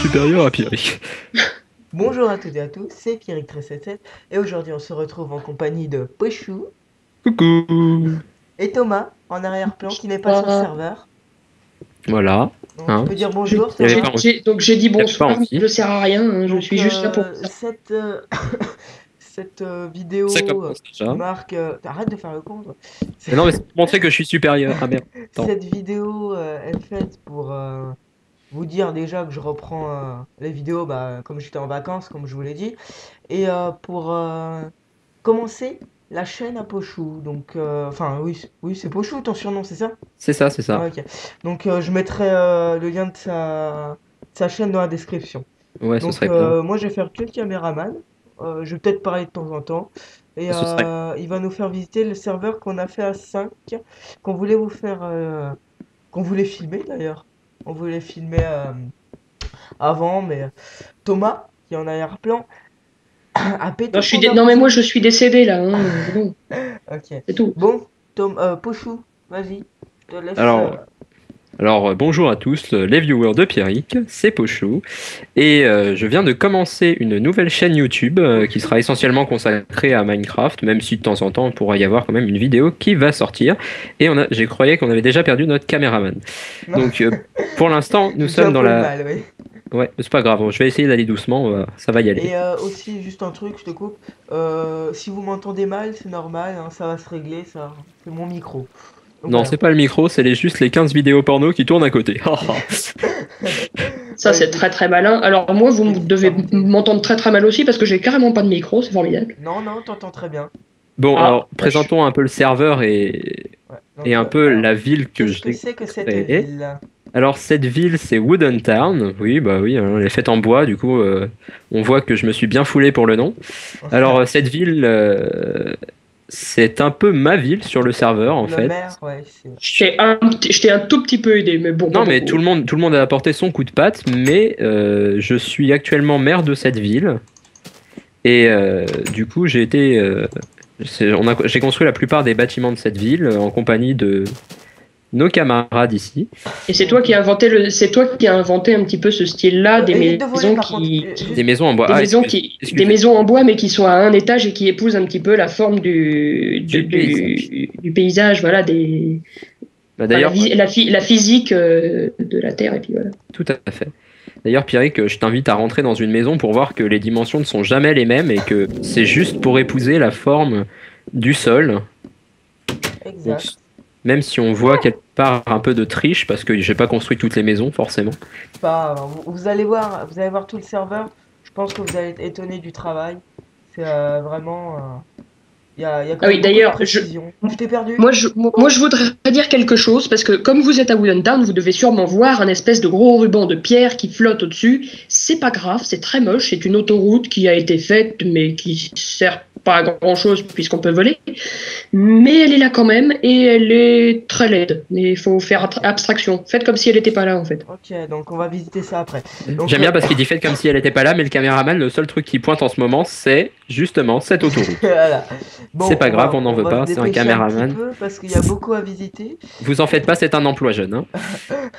supérieur à Pierrick. Bonjour à toutes et à tous, c'est Pierrick377 et aujourd'hui on se retrouve en compagnie de Pochou Coucou. et Thomas en arrière-plan qui n'est pas sur le Bonsoir. serveur. Voilà. Donc tu Hein. peux dire J'ai bonjour Il y avait Thomas. pas envie. donc j'ai dit Il y avait pas bonsoir, mais envie. je sers à rien, hein, je Donc suis juste là pour ça. cette Ça vidéo commence déjà. marque... Arrête de faire le con toi. Mais non, mais c'est pour montrer que je suis supérieur. Ah merde. Attends. Cette vidéo est faite pour vous dire déjà que je reprends les vidéos comme j'étais en vacances, comme je vous l'ai dit, et pour commencer la chaîne à Pochou. Donc, enfin, oui, oui, c'est Pochou ton surnom, c'est ça? C'est ça, c'est ça. Ah, ok. Donc, je mettrai le lien de sa chaîne dans la description. Ouais, ce Donc, serait bien. moi, je vais faire que le caméraman. Je vais peut-être parler de temps en temps. Et Ce serait. il va nous faire visiter le serveur qu'on a fait à 5, qu'on voulait vous faire, qu'on voulait filmer d'ailleurs. On voulait filmer avant, mais Thomas, qui est en arrière-plan, a pété Non, son non mais moi ordi. je suis décédé là, hein, c'est bon, Ok. c'est tout. Bon, Pochou, vas-y, je te laisse. Alors, bonjour à tous, les viewers de Pierrick, c'est Pochou. Et je viens de commencer une nouvelle chaîne YouTube qui sera essentiellement consacrée à Minecraft, même si de temps en temps on pourra y avoir quand même une vidéo qui va sortir. Et j'ai croyé qu'on avait déjà perdu notre caméraman. Donc pour l'instant, nous Tu fais un sommes dans peu le la... mal, oui. Ouais, c'est pas grave, je vais essayer d'aller doucement, ça va y aller. Et aussi, juste un truc, je te coupe. Si vous m'entendez mal, c'est normal, hein, ça va se régler, ça. C'est mon micro. Donc Non, voilà. c'est pas le micro, c'est juste les 15 vidéos porno qui tournent à côté. Ça c'est très très malin. Alors moi vous devez m'entendre très très mal aussi parce que j'ai carrément pas de micro, c'est formidable. Non, non, t'entends très bien. Bon, Ah, alors, vache. présentons un peu le serveur Ouais. Donc, et un peu alors, la ville que qu'est-ce que j'ai c'est que cette créée. ville? Alors, cette ville, c'est Wooden Town. Oui, bah oui, elle est faite en bois, du coup, on voit que je me suis bien foulé pour le nom. Alors, cette ville, c'est un peu ma ville sur le serveur, en Le fait. maire, ouais, c'est. Je t'ai un tout petit peu aidé, mais bon. Non, pas mais beaucoup. tout le monde a apporté son coup de patte, mais je suis actuellement maire de cette ville. Et du coup, j'ai construit la plupart des bâtiments de cette ville en compagnie de nos camarades ici. Et c'est toi qui as inventé c'est toi qui as inventé un petit peu ce style-là, des Évite de voler, maisons par contre. Des maisons en bois. des Ah, maisons excusez. des maisons en bois mais qui sont à un étage et qui épousent un petit peu la forme du paysage, voilà, Bah, d'ailleurs, la physique de la Terre et puis voilà. tout à fait. D'ailleurs, Pierrick, je t'invite à rentrer dans une maison pour voir que les dimensions ne sont jamais les mêmes et que c'est juste pour épouser la forme du sol. Donc, Exact. même si on voit quelque part un peu de triche, parce que j'ai pas construit toutes les maisons, forcément. Vous allez voir tout le serveur. Je pense que vous allez être étonné du travail. C'est vraiment. Il y a quand Ah oui, même beaucoup de d'ailleurs, précision. Je t'ai perdu. moi, je voudrais dire quelque chose, parce que comme vous êtes à Wooden Town, vous devez sûrement voir un espèce de gros ruban de pierre qui flotte au-dessus. C'est pas grave, c'est très moche, c'est une autoroute qui a été faite, mais qui sert pas à grand-chose puisqu'on peut voler. Mais elle est là quand même, et elle est très laide. Mais il faut faire abstraction. Faites comme si elle n'était pas là, en fait. Ok, donc on va visiter ça après. Donc, J'aime bien parce qu'il dit fait comme si elle était pas là, mais le caméraman, le seul truc qui pointe en ce moment, c'est justement cette autoroute. voilà. Bon, C'est pas grave, va- on n'en veut va pas, se c'est un dépêcher caméraman. petit peu parce qu'il y a beaucoup à visiter. Vous en faites pas, c'est un emploi jeune. Hein.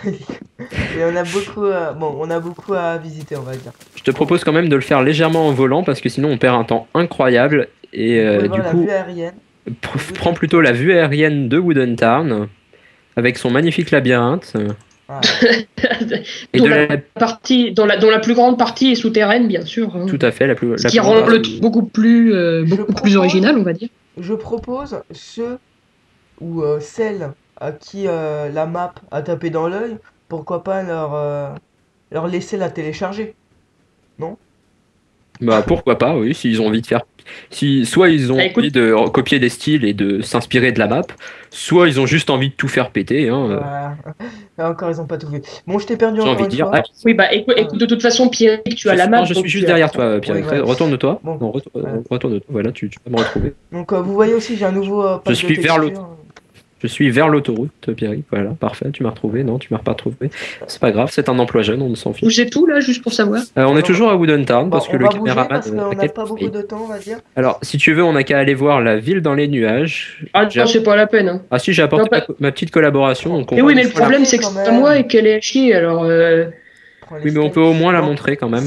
Et on a beaucoup à visiter, on va dire. Je te propose quand même de le faire légèrement en volant parce que sinon on perd un temps incroyable. Et Vous pouvez du voir la coup, vue aérienne. prends plutôt la vue aérienne de Wooden Town avec son magnifique labyrinthe. Voilà. Et dont, de la la... partie, dont la plus grande partie est souterraine, bien sûr. Hein. Tout à fait, Ce la qui plus rend grande le partie. tout beaucoup plus original, on va dire. Je propose ceux ou celles à qui la map a tapé dans l'œil, pourquoi pas leur laisser la télécharger, non? Bah pourquoi pas, oui, s'ils ont envie de faire. Si, soit ils ont Ah, écoute. envie de copier des styles et de s'inspirer de la map, soit ils ont juste envie de tout faire péter. Hein. Voilà. Là encore, ils ont pas tout vu. Bon, je t'ai perdu J'ai encore envie de une dire. fois. Oui, bah écoute, de toute façon, Pierre, tu as la map. Non, je donc suis juste tu as- derrière toi, Pierre. Oui, voilà. Retourne-toi. Bon, Non, voilà. retourne-toi. Voilà, tu peux me retrouver. Donc vous voyez aussi, j'ai un nouveau pack de suis vers le- textures. Je suis vers l'autoroute, Pierrick. Voilà, parfait. Tu m'as retrouvé. Non, tu m'as pas retrouvé. C'est pas grave, c'est un emploi jeune, on s'en fiche. Vous êtes où là, juste pour savoir? On est toujours à Wooden Town parce que On le va bouger caméraman. parce qu'on a n'a quelques pas beaucoup failles. de temps, on va dire. Alors, si tu veux, on n'a qu'à aller voir la ville dans les nuages. Ah J'ai- non, c'est pas la peine. Hein. Ah si, j'ai apporté Non, pas- ma petite collaboration. Donc on Et va- oui, mais le Voilà. problème, c'est que Quand c'est à même. moi et qu'elle est à chier, alors... prends les Oui, mais on steaks. peut au moins la Donc, montrer quand même.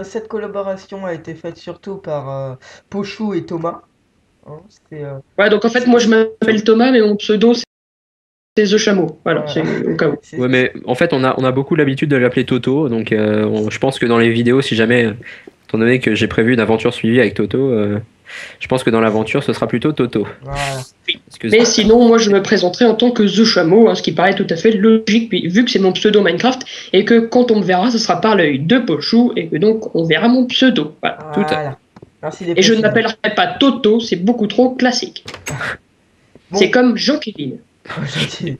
cette collaboration a été faite surtout par Pochou et Thomas. Hein, Ouais, donc en fait, moi je m'appelle Thomas, mais mon pseudo c'est The Chameau. Voilà, c'est au cas où. Ouais, mais en fait, on a beaucoup l'habitude de l'appeler Toto, donc je pense que dans les vidéos, si jamais, étant donné que j'ai prévu une aventure suivie avec Toto, je pense que dans l'aventure, ce sera plutôt Toto. Voilà. Mais sinon, moi, je me présenterai en tant que The Chameau, hein, ce qui paraît tout à fait logique, vu que c'est mon pseudo Minecraft, et que quand on me verra, ce sera par l'œil de Pochou, et que donc on verra mon pseudo. Voilà. Tout à fait. Voilà. Merci des Et je ne précisions. m'appellerai pas Toto, c'est beaucoup trop classique. Bon. C'est comme Jean-Kévin. Gentil.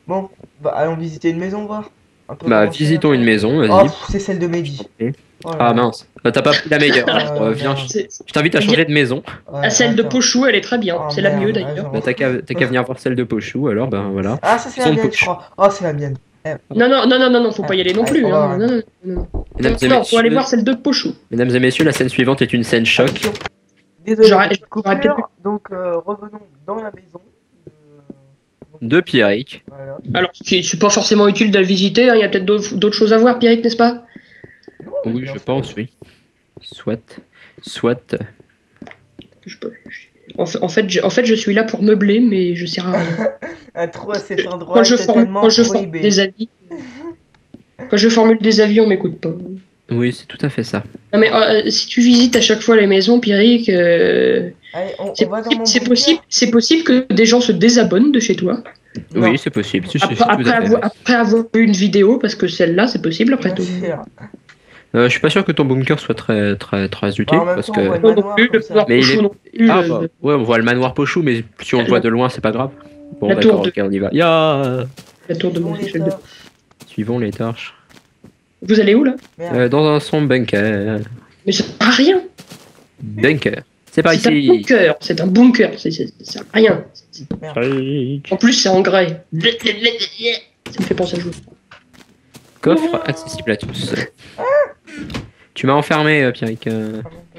Bon, bah, allons visiter une maison, voir. Un peu Bah, comment c'est, visitons un peu. une maison, Oh, vas-y. c'est celle de Mehdi. Oh là Ah là. mince, t'as pas pris la meilleure. Ah, Viens, merde. je t'invite à changer de maison. Ouais, À celle de attends. Pochou, elle est très bien. Oh, C'est la merde, mieux ouais, d'ailleurs. genre. Bah, t'as qu'à venir voir celle de Pochou, alors ben voilà. Ah, ça c'est la Son mienne, je Pochou. crois. Oh, c'est la mienne. Non, faut pas y aller non Allez, plus. on va Hein. voir. Non. Mesdames et Non, faut aller messieurs, voir celle de Pochou. mesdames et messieurs, la scène suivante est une scène choc. Attention. Désolé, J'aurais- petite j'aurais peut-être coupure. Donc, revenons dans la maison. De Pierrick. Voilà. Alors, c'est pas forcément utile de la visiter, hein. Il y a peut-être d'autres choses à voir, Pierrick, n'est-ce pas? Non, Oui, bien je sûr. pense, oui. Soit. Je peux- En fait, je suis là pour meubler, mais je sers à rien. Un trou à cet endroit Quand je est tellement formule prohibé. des avis, quand je formule des avis, on m'écoute pas. Oui, c'est tout à fait ça. Non mais si tu visites à chaque fois les maisons, Pierrick, Allez, c'est on va dans possible, mon c'est bunker. possible, c'est possible que des gens se désabonnent de chez toi Non. Oui, c'est possible. C'est tout après, à fait. après avoir vu une vidéo, parce que celle-là, c'est possible après Bien tout. sûr. Je suis pas sûr que ton bunker soit très utile Bah, en même parce temps, que. on voit le Non, non manoir plus, comme le ça. manoir Mais il Pochou est- non plus, Ah bah, ouais, on voit le manoir Pochou, mais si on le voit de loin, c'est pas grave. Bon, La d'accord, tour de- ok, on y va. Ya la tour de Bon, mon les échelle de- torches. Suivons les torches. Vous allez où là? Merde. Dans son bunker. Mais ça sert à rien. Bunker. C'est par C'est un ici. bunker. C'est un bunker. Ça sert à rien. Pierrick. En plus, c'est en grès. Ça me fait penser à jouer. Coffre accessible à tous. Tu m'as enfermé, Pierrick. Tu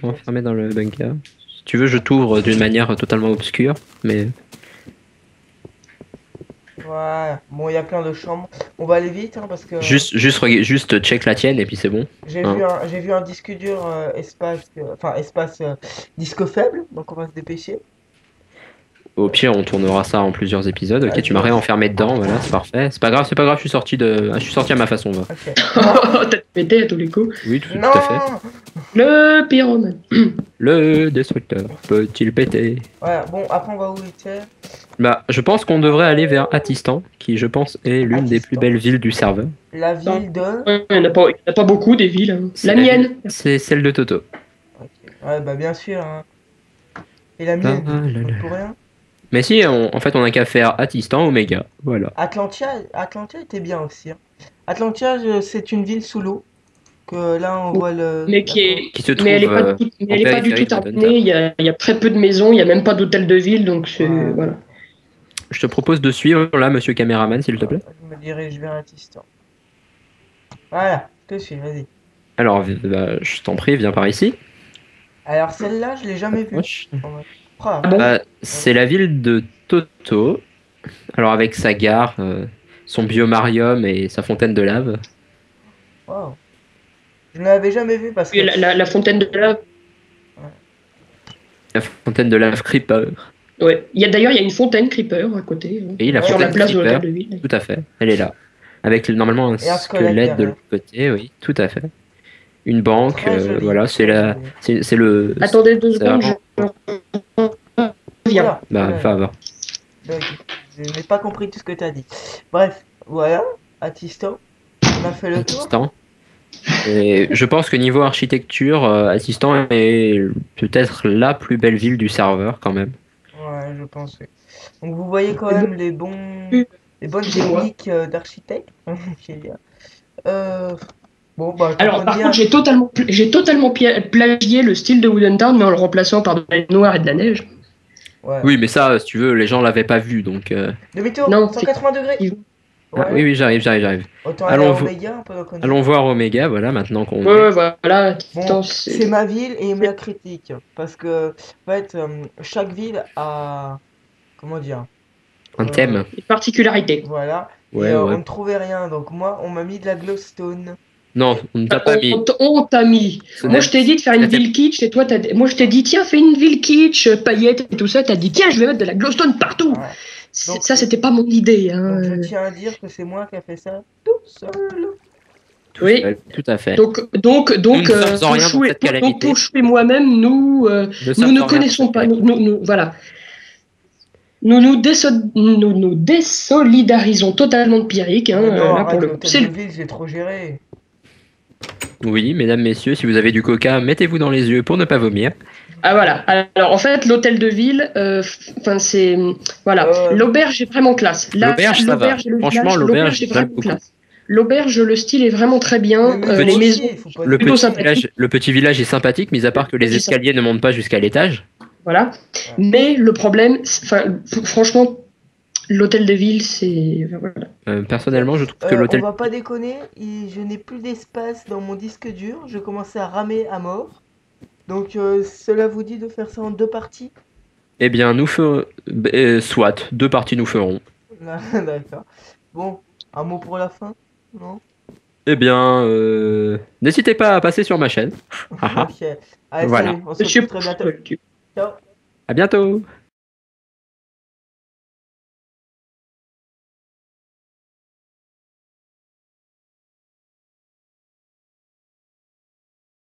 m'as enfermé dans le bunker. Si tu veux, je t'ouvre d'une manière totalement obscure, mais. Voilà. Bon, il y a plein de chambres. On va aller vite, hein, parce que Juste check la tienne et puis c'est bon. j'ai hein. vu un disque dur espace disque faible, donc on va se dépêcher. Au pire, on tournera ça en plusieurs épisodes. Ok, Ah, tu m'as réenfermé dedans, voilà, c'est parfait. C'est pas grave, je suis sorti à ma façon, va. Ok. T'as pété à tous les coups. Oui, tout Non. à fait. Le pyromane. Le destructeur peut-il péter? Voilà. Bon, après on va où, Étienne? Bah, je pense qu'on devrait aller vers Atistan, qui je pense est l'une des plus Atistan. belles villes du serveur. La ville de. Ouais, il n'y en a pas beaucoup des villes. Hein. C'est La la mienne. C'est celle de Toto. Ok. Ouais, bah bien sûr. Hein. Et la Ah, mienne. là, là. Donc, pour rien. Mais si, en fait, on a qu'à faire Atistan, Omega, voilà. Atlantia était bien aussi. Hein. Atlantia, c'est une ville sous l'eau. Que là, on voit le. Mais qui est. Qui se trouve Mais elle est pas, en mais elle est pas du périphérie tout de terminée. Il y a très peu de maisons. Il n'y a même pas d'hôtel de ville. Donc c'est. Ouais. Voilà. Je te propose de suivre là, monsieur caméraman, s'il te plaît. Je me dirige vers Atistan. Voilà, je te suis, vas-y. Alors, bah, je t'en prie, viens par ici. Alors celle-là, je l'ai jamais vue. Wesh. en vrai. Ah, Ah bon? Bah, c'est la ville de Toto. Alors avec sa gare, son biomarium et sa fontaine de lave. wow. Je ne l'avais jamais vue parce que. Et la fontaine de lave. La fontaine de lave Creeper. Ouais. D'ailleurs, il y a une fontaine Creeper à côté. Hein, Et la sur la fontaine place de Creeper, l'hôtel de ville. tout à fait, elle est là. Avec normalement un Et un squelette squelette de derrière. l'autre côté, oui, tout à fait. Une banque, Très joli, voilà, très joli. c'est le. Attendez 2 c'est secondes, vraiment- je viens. Voilà, Bah, voilà. va. Donc, je n'ai pas compris tout ce que tu as dit. Bref, voilà, Atistan. On a fait le tour. Assistant. Et je pense que niveau architecture, Assistant est peut-être la plus belle ville du serveur quand même. Ouais, je pense. Oui. Donc vous voyez quand même les bonnes Excusez-moi. techniques d'architecte qu'il y a. Bon, bah, Alors, comme on par dit, contre, j'ai totalement plagié le style de Wooden Town, mais en le remplaçant par de la noire et de la neige. ouais. Oui, mais ça, si tu veux, les gens l'avaient pas vu, donc. Demi-tour, Non, 180 degrés. c'est- Ouais. Ah, oui, j'arrive. Autant aller Allons à vo- Omega, un peu dans le connu. Allons voir Omega, voilà, maintenant qu'on. Ouais, voilà. Bon, Attends, c'est ma ville et il me la critique. Parce que, en fait, chaque ville a. Comment dire? Un thème. une particularité. Voilà. Ouais, Et ouais. on ne trouvait rien. Donc, moi, on m'a mis de la glowstone. Non, on ne t'a pas mis. On t'a mis. Ce Moi, n'est- je t'ai dit de faire une c'était- ville kitsch et toi, moi, je t'ai dit, tiens, fais une ville kitsch, paillettes et tout ça. T'as dit, tiens, je vais mettre de la glowstone partout. Ouais. Donc- Ça, c'était pas mon idée. Hein. Donc je tiens à dire que c'est moi qui a fait ça tout seul. Tout Oui. seul, tout à fait. Donc, Nous ne sommes en rien dans cette calamité. Pochou et moi-même, nous sommes ne en rien connaissons dans pas. cette Voilà. Nous nous désolidarisons totalement de Pierrick. Hein, Mais non, là, arrête, pour le l'hôtel c'est de le- ville, j'ai trop géré. Oui, mesdames, messieurs, si vous avez du coca, mettez-vous dans les yeux pour ne pas vomir. Ah voilà. Alors en fait, l'hôtel de ville, enfin c'est voilà. L'auberge est vraiment classe. Là, L'auberge, ça va. l'auberge et le Franchement, village, l'auberge, est j'aime vraiment beaucoup. classe. L'auberge, le style est vraiment très bien. Mais Les aussi, maisons. faut pas Le Plutôt petit, sympathique. village est sympathique, mis à part que les C'est escaliers ne montent pas jusqu'à l'étage. Voilà. Mais le problème, franchement, l'hôtel de ville, c'est. Voilà. Personnellement, je trouve que On l'hôtel. va pas déconner, je n'ai plus d'espace dans mon disque dur, je commençais à ramer à mort. Donc cela vous dit de faire ça en 2 parties? Eh bien, nous ferons. Soit, 2 parties nous ferons. D'accord. Bon, un mot pour la fin? Non? Eh bien, n'hésitez pas à passer sur ma chaîne. Haha. Ok. Allez, Voilà. salut, on se Monsieur retrouve très bientôt. Ciao. À bientôt.